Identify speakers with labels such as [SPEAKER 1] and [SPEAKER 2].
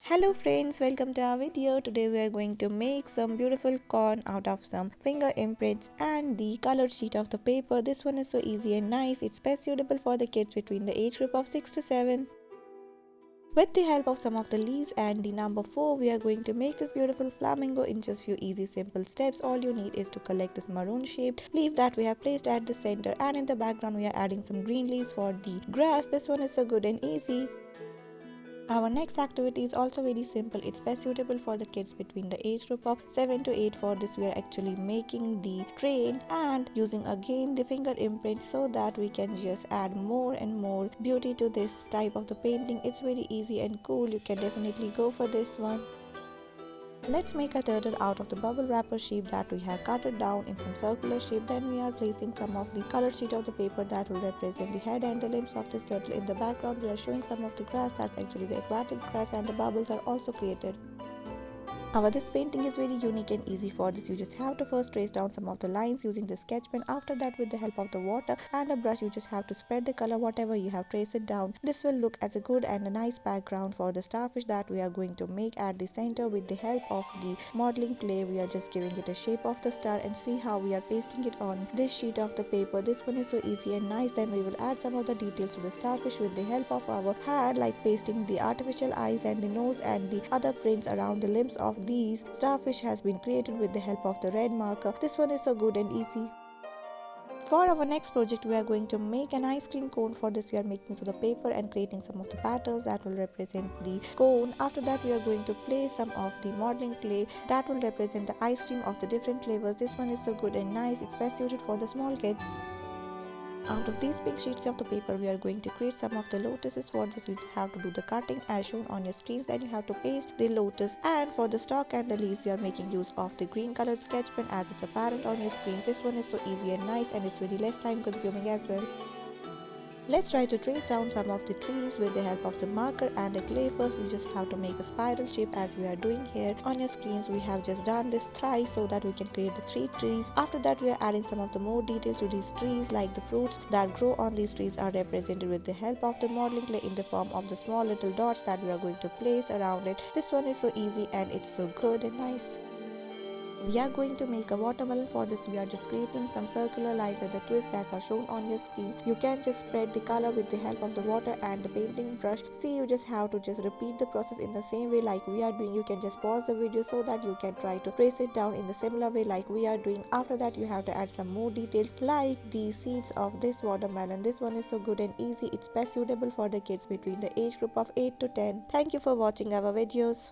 [SPEAKER 1] Hello friends, welcome to our video. Today we are going to make some beautiful corn out of some finger imprints and the colored sheet of the paper. This one is so easy and nice. It's best suitable for the kids between the age group of 6 to 7. With the help of some of the leaves and the number 4, we are going to make this beautiful flamingo in just few easy simple steps. All you need is to collect this maroon shaped leaf that we have placed at the center, and in the background we are adding some green leaves for the grass. This one is so good and easy. Our next activity is also very simple. It's best suitable for the kids between the age group of 7 to 8. For this we are actually making the train and using again the finger imprint so that we can just add more and more beauty to this type of the painting. It's very easy and cool. You can definitely go for this one. Let's make a turtle out of the bubble wrapper sheet that we have cut it down in some circular shape. Then we are placing some of the colored sheet of the paper that will represent the head and the limbs of this turtle. In the background we are showing some of the grass that's actually the aquatic grass, and the bubbles are also created. This painting is very unique and easy. For this you just have to first trace down some of the lines using the sketch pen. After that, with the help of the water and a brush, you just have to spread the color whatever you have traced it down. This will look as a good and a nice background for the starfish that we are going to make at the center. With the help of the modeling clay, we are just giving it a shape of the star, and see how we are pasting it on this sheet of the paper. This one is so easy and nice. Then we will add some of the details to the starfish with the help of our hand, like pasting the artificial eyes and the nose and the other prints around the limbs of these starfish has been created with the help of the red marker. This one is so good and easy. For our next project, we are going to make an ice cream cone. For this we are making use of the paper and creating some of the patterns that will represent the cone. After that, we are going to place some of the modeling clay that will represent the ice cream of the different flavors. This one is so good and nice. It's best suited for the small kids. Out of these big sheets of the paper, we are going to create some of the lotuses. For this you have to do the cutting as shown on your screens. Then you have to paste the lotus, and for the stalk and the leaves we are making use of the green colored sketch pen as it's apparent on your screens. This one is so easy and nice, and it's very less time consuming as well. Let's try to trace down some of the trees with the help of the marker and the clay. First you just have to make a spiral shape as we are doing here on your screens. We have just done this thrice so that we can create the 3 trees. After that, we are adding some of the more details to these trees, like the fruits that grow on these trees are represented with the help of the modeling clay in the form of the small little dots that we are going to place around it. This one is so easy and it's so good and nice. We are going to make a watermelon. For this we are just creating some circular lines and the twists that are shown on your screen. You can just spread the color with the help of the water and the painting brush. See, you just have to just repeat the process in the same way like we are doing. You can just pause the video so that you can try to trace it down in the similar way like we are doing. After that, you have to add some more details like the seeds of this watermelon. This one is so good and easy. It's best suitable for the kids between the age group of 8 to 10. Thank you for watching our videos.